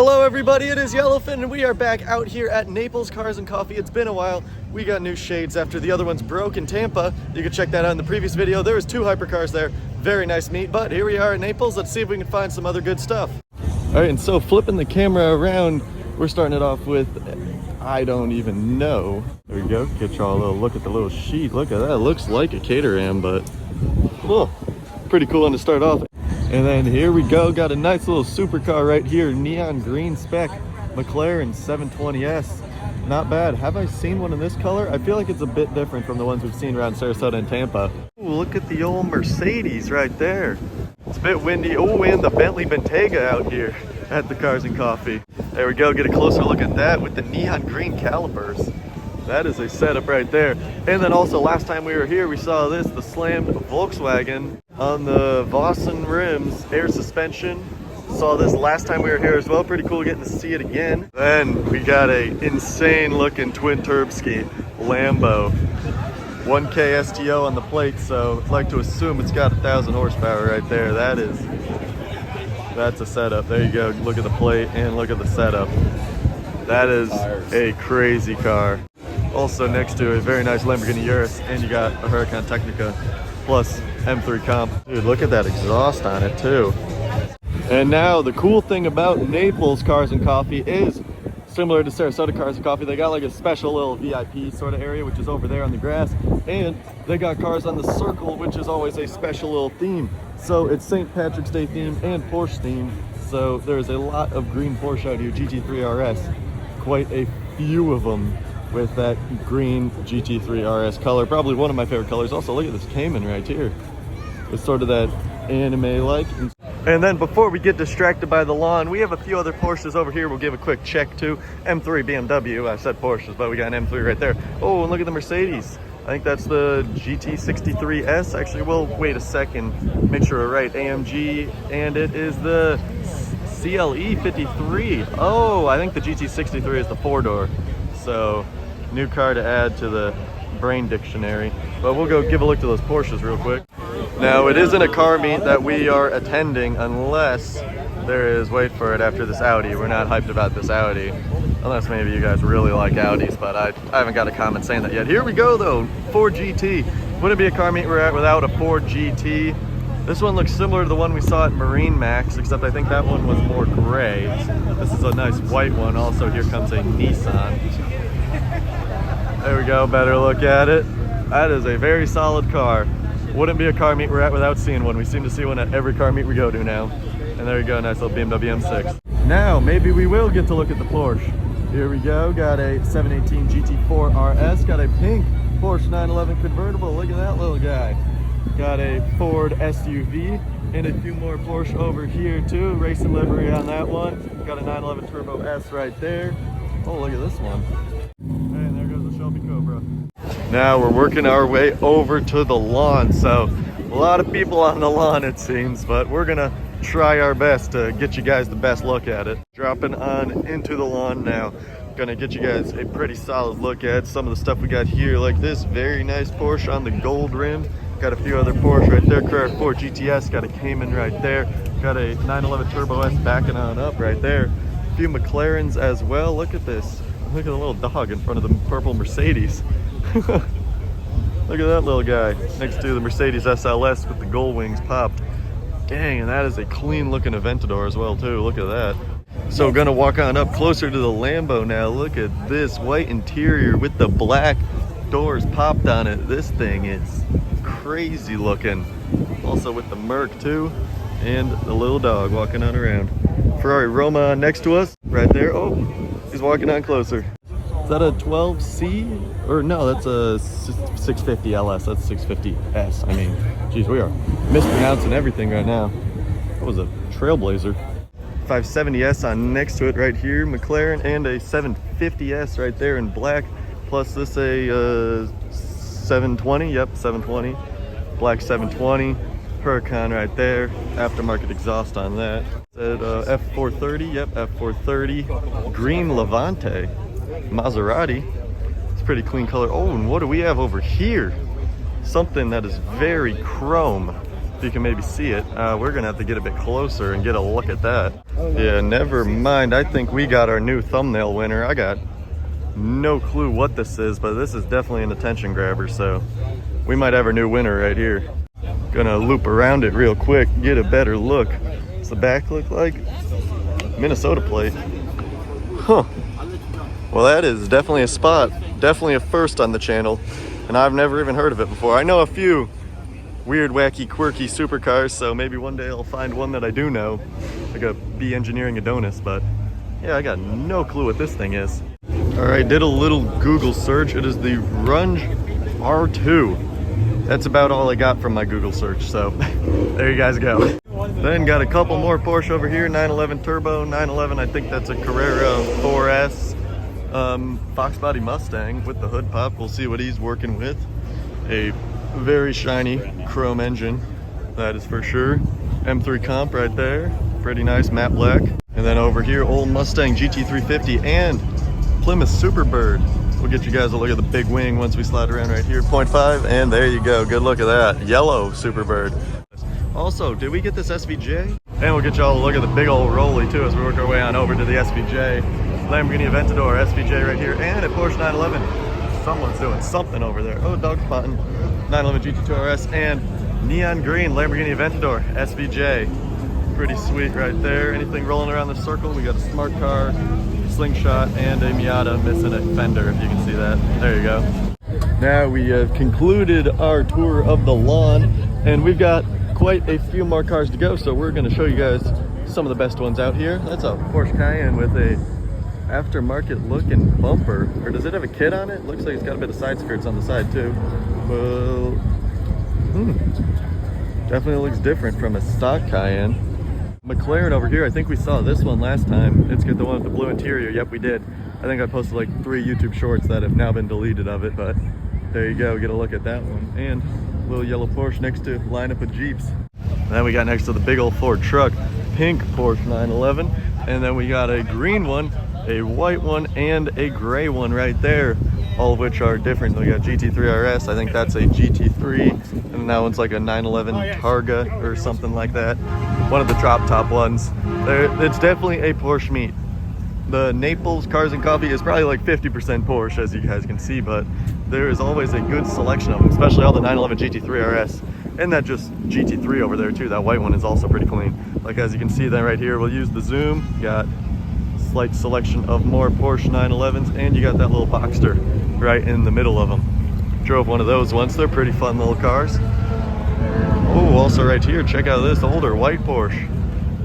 Hello everybody, it is Yellowfin and we are back out here at Naples Cars and Coffee. It's been a while. We got new shades after the other ones broke in Tampa. You can check that out in the previous video. There was 2 hypercars there. Very nice meet, but here we are at Naples. Let's see if we can find some other good stuff. All right, and so flipping the camera around, we're starting it off with, I don't even know. There we go, get y'all a little look at the little sheet. Look at that, it looks like a Caterham, but oh, pretty cool one to start off. And then here we go, got a nice little supercar right here, neon green spec, McLaren 720S. Not bad. Have I seen one in this color? I feel like it's a bit different from the ones we've seen around Sarasota and Tampa. Ooh, look at the old Mercedes right there. It's a bit windy. Oh, and the Bentley Bentayga out here at the Cars and Coffee. There we go, get a closer look at that with the neon green calipers. That is a setup right there. And then also last time we were here, we saw this, the slammed Volkswagen on the Vossen rims, air suspension. Saw this last time we were here as well. Pretty cool getting to see it again. Then we got a insane looking twin turbski Lambo. 1K STO on the plate, so I'd like to assume it's got 1,000 horsepower right there. That's a setup. There you go. Look at the plate and look at the setup. That is a crazy car. Also next to a very nice Lamborghini Urus, and you got a Huracan Technica plus M3 comp. Dude, look at that exhaust on it too. And now the cool thing about Naples Cars and Coffee is similar to Sarasota Cars and Coffee. They got like a special little VIP sort of area, which is over there on the grass, and they got cars on the circle, which is always a special little theme. So it's St. Patrick's Day theme and Porsche theme. So there's a lot of green Porsche out here, GT3 RS. Quite a few of them with that green GT3 RS color. Probably one of my favorite colors. Also, look at this Cayman right here. It's sort of that anime-like. And then before we get distracted by the lawn, we have a few other Porsches over here we'll give a quick check to. M3 BMW, I said Porsches, but we got an M3 right there. Oh, and look at the Mercedes. I think that's the GT63S. Actually, we'll wait a second, make sure we're right. AMG, and it is the CLE 53. Oh, I think the GT63 is the 4-door. So, new car to add to the brain dictionary. But we'll go give a look to those Porsches real quick. Now, it isn't a car meet that we are attending unless there is, wait for it, after this Audi. We're not hyped about this Audi. Unless maybe you guys really like Audis, but I haven't got a comment saying that yet. Here we go though, Ford GT. Wouldn't be a car meet we're at without a Ford GT. This one looks similar to the one we saw at Marine Max, except I think that one was more gray. This is a nice white one. Also, here comes a Nissan. There we go, better look at it. That is a very solid car. Wouldn't be a car meet we're at without seeing one. We seem to see one at every car meet we go to now. And there you go, nice little BMW M6. Now, maybe we will get to look at the Porsche. Here we go, got a 718 GT4 RS, got a pink Porsche 911 convertible. Look at that little guy. Got a Ford SUV and a few more Porsche over here too. Racing livery on that one. Got a 911 Turbo S right there. Oh, look at this one. And there goes the Shelby Cobra. Now we're working our way over to the lawn. So a lot of people on the lawn it seems, but we're gonna try our best to get you guys the best look at it. Dropping on into the lawn now. Gonna get you guys a pretty solid look at some of the stuff we got here, like this very nice Porsche on the gold rim. Got a few other Porsche right there, Carrera 4 GTS, got a Cayman right there. Got a 911 Turbo S backing on up right there. A few McLarens as well. Look at this. Look at the little dog in front of the purple Mercedes. Look at that little guy next to the Mercedes SLS with the gold wings popped. Dang, and that is a clean looking Aventador as well too. Look at that. So gonna walk on up closer to the Lambo now. Look at this white interior with the black doors popped on it. This thing is crazy looking. Also with the Merc too, and the little dog walking on around. Ferrari Roma next to us right there. Oh, he's walking on closer. Is that a 12C? Or no, that's a 650 LS. That's 650S. I mean, geez, we are mispronouncing everything right now. That was a Trailblazer. 570S on next to it right here, McLaren, and a 750S right there in black. Plus this a 720, yep, 720. Black 720, Huracan right there. Aftermarket exhaust on that. Said F430, yep, F430. Green Levante, Maserati. It's a pretty clean color. Oh, and what do we have over here? Something that is very chrome. if you can maybe see it. We're gonna have to get a bit closer and get a look at that. Yeah, never mind. I think we got our new thumbnail winner. I got no clue what this is, but this is definitely an attention grabber, so we might have our new winner right here. Gonna loop around it real quick, get a better look. What's the back look like? Minnesota plate. Huh. Well, that is definitely a spot, definitely a first on the channel, and I've never even heard of it before. I know a few weird, wacky, quirky supercars, so maybe one day I'll find one that I do know, like a B Engineering Adonis, but yeah, I got no clue what this thing is. All right, did a little Google search. It is the Runge R2. That's about all I got from my Google search, so there you guys go. Then got a couple more Porsche over here, 911 Turbo, 911, I think that's a Carrera 4S. Fox body Mustang with the hood pop. We'll see what he's working with. A very shiny chrome engine, that is for sure. M3 comp right there, pretty nice matte black. And then over here, old Mustang GT350 and Plymouth Superbird. We'll get you guys a look at the big wing once we slide around right here. 0.5, and there you go. Good look at that. Yellow Superbird. Also, did we get this SVJ? And we'll get y'all a look at the big old Rolly too as we work our way on over to the SVJ. Lamborghini Aventador SVJ right here, and a Porsche 911. Someone's doing something over there. Oh, dog spotting. 911 GT2 RS and neon green Lamborghini Aventador SVJ. Pretty sweet right there. Anything rolling around the circle? We got a smart car, slingshot, and a Miata missing a fender, if you can see that. There you go. Now we have concluded our tour of the lawn, and we've got quite a few more cars to go, so we're going to show you guys some of the best ones out here. That's a Porsche Cayenne with a aftermarket looking bumper, or does it have a kit on it? Looks like it's got a bit of side skirts on the side too. Well, definitely looks different from a stock Cayenne. McLaren over here, I think we saw this one last time. It's got the one with the blue interior. Yep, we did. I think I posted like 3 YouTube shorts that have now been deleted of it, but there you go, get a look at that one. And a little yellow Porsche next to a lineup of Jeeps. And then we got next to the big old Ford truck, pink Porsche 911, and then we got a green one, a white one, and a gray one right there, all of which are different. We got GT3 RS, I think that's a GT3, and that one's like a 911 Targa or something like that. One of the top ones. It's definitely a Porsche meet. The Naples Cars and Coffee is probably like 50% Porsche, as you guys can see, but there is always a good selection of them, especially all the 911 GT3 RS. And that just GT3 over there too. That white one is also pretty clean. Like as you can see then right here, we'll use the zoom. Got slight selection of more Porsche 911s, and you got that little Boxster right in the middle of them. Drove one of those once. They're pretty fun little cars. Oh, also right here, check out this older white Porsche.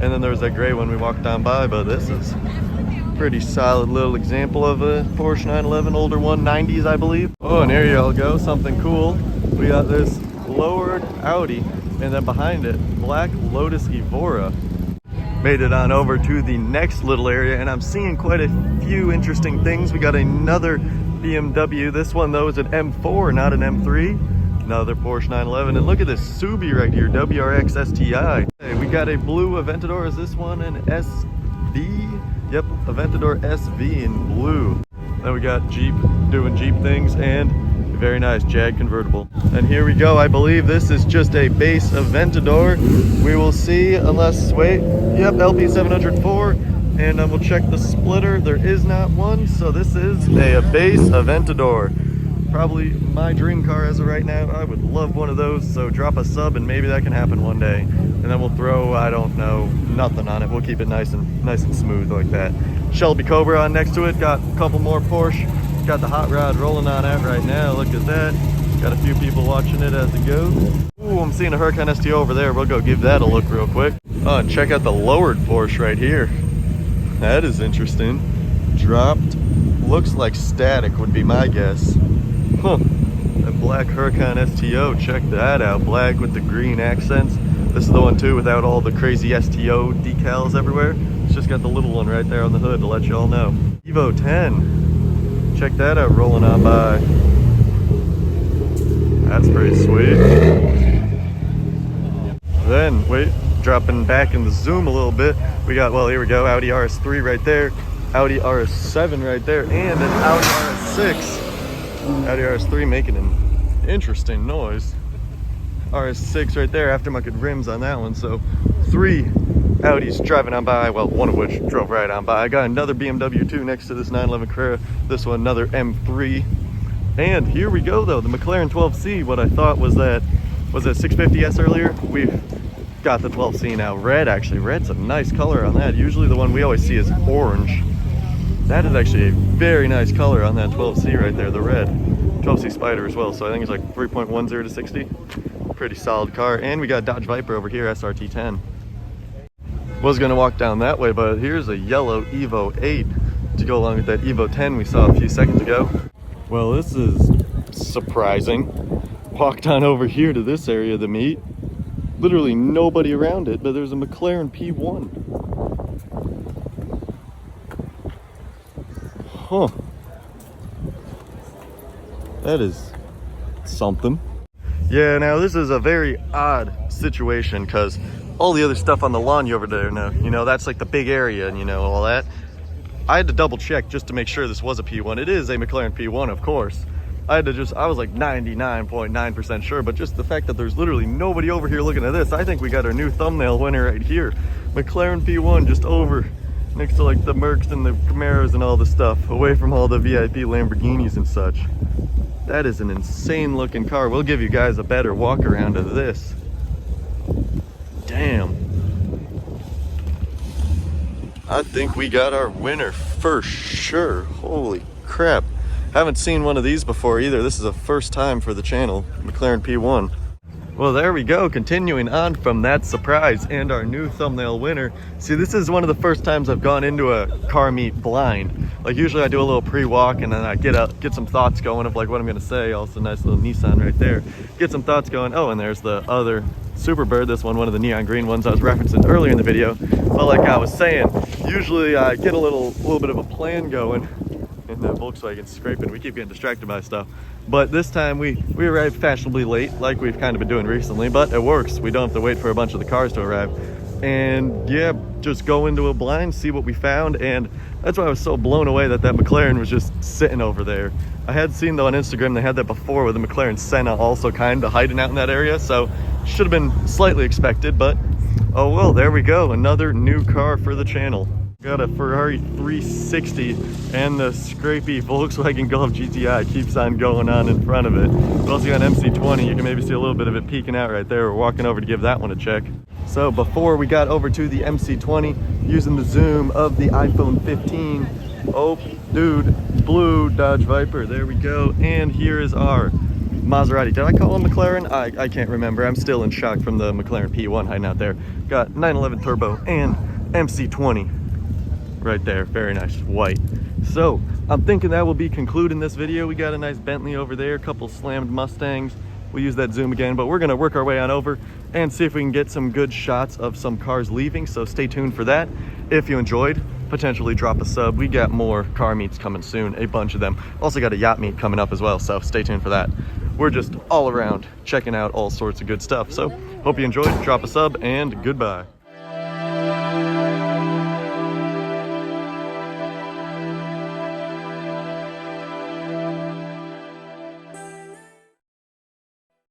And then there's that gray one we walked down by, but this is pretty solid little example of a Porsche 911, older one, 90s I believe. Oh, and here y'all go, something cool. We got this lowered Audi, and then behind it, black Lotus Evora. Made it on over to the next little area, and I'm seeing quite a few interesting things. We got another BMW. This one though is an M4, not an M3. Another Porsche 911, and look at this Subi right here, WRX STI. Hey, we got a blue Aventador. Is this one an SV? Yep, Aventador SV in blue. Then we got Jeep doing Jeep things, and a very nice Jag convertible. And here we go. I believe this is just a base Aventador. We will see, unless, wait, yep, LP704. And we'll check the splitter. There is not one, so this is a base Aventador. Probably my dream car as of right now. I would love one of those, so drop a sub and maybe that can happen one day. And then we'll throw, I don't know, nothing on it. We'll keep it nice and smooth like that. Shelby Cobra on next to it. Got a couple more Porsche. Got the hot rod rolling on out right now. Look at that. Got a few people watching it as it goes. Ooh, I'm seeing a Huracan STO over there. We'll go give that a look real quick. Oh, and check out the lowered Porsche right here. That is interesting. Dropped. Looks like static would be my guess. Huh. That black Huracan STO, check that out. Black with the green accents. This is the one too without all the crazy STO decals everywhere. It's just got the little one right there on the hood to let you all know. Evo 10. Check that out rolling on by. That's pretty sweet. Then, wait, dropping back in the zoom a little bit. We got, well, here we go, Audi RS3 right there. Audi RS7 right there, and an Audi RS6. Audi RS3 making an interesting noise. RS6 right there, aftermarket rims on that one. So 3 Audis driving on by, well, one of which drove right on by. I got another BMW too next to this 911 Carrera. This one, another M3. And here we go though, the McLaren 12C. What I thought was that 650S earlier. We've got the 12C now. Red, actually. Red's a nice color on that. Usually the one we always see is orange. That is actually a very nice color on that 12C right there, the red. 12C Spider as well, so I think it's like 3.10 to 60. Pretty solid car. And we got Dodge Viper over here, SRT10. Was gonna walk down that way, but here's a yellow Evo 8 to go along with that Evo 10 we saw a few seconds ago. Well, this is surprising. Walked on over here to this area of the meet. Literally nobody around it, but there's a McLaren P1. Huh. That is something. Yeah, now this is a very odd situation because all the other stuff on the lawn over there now, you know, that's like the big area and you know, all that. I had to double check just to make sure this was a P1. It is a McLaren P1, of course. I was like 99.9% sure, but just the fact that there's literally nobody over here looking at this, I think we got our new thumbnail winner right here. McLaren P1 just over next to like the Mercs and the Camaros and all the stuff, away from all the VIP Lamborghinis and such. That is an insane looking car. We'll give you guys a better walk around of this. Damn. I think we got our winner for sure. Holy crap. Haven't seen one of these before either. This is a first time for the channel, McLaren P1. Well, there we go. Continuing on from that surprise and our new thumbnail winner. See, this is one of the first times I've gone into a car meet blind. Like usually I do a little pre-walk and then I get some thoughts going of like what I'm gonna say. Also nice little Nissan right there. Get some thoughts going. Oh, and there's the other Superbird, this one of the neon green ones I was referencing earlier in the video. But like I was saying, usually I get a little bit of a plan going. And the Volkswagen scraping, we keep getting distracted by stuff. But this time we arrived fashionably late, like we've kind of been doing recently, but it works. We don't have to wait for a bunch of the cars to arrive. And yeah, just go into a blind, see what we found. And that's why I was so blown away that McLaren was just sitting over there. I had seen though on Instagram, they had that before with the McLaren Senna also kind of hiding out in that area. So should have been slightly expected, but oh well, there we go. Another new car for the channel. Got a Ferrari 360 and the scrapey Volkswagen Golf GTI keeps on going on in front of it. We also got an MC20. You can maybe see a little bit of it peeking out right there. We're walking over to give that one a check. So before we got over to the MC20, using the zoom of the iPhone 15. Oh, dude, blue Dodge Viper. There we go. And here is our Maserati. Did I call him McLaren? I can't remember. I'm still in shock from the McLaren P1 hiding out there. Got 911 turbo and MC20. Right there, very nice, white. So I'm thinking that will be concluding this video. We got a nice Bentley over there, a couple slammed Mustangs. We'll use that zoom again, but we're gonna work our way on over and see if we can get some good shots of some cars leaving. So stay tuned for that. If you enjoyed, potentially drop a sub. We got more car meets coming soon, a bunch of them. Also got a yacht meet coming up as well, so stay tuned for that. We're just all around checking out all sorts of good stuff. So hope you enjoyed, drop a sub, and goodbye.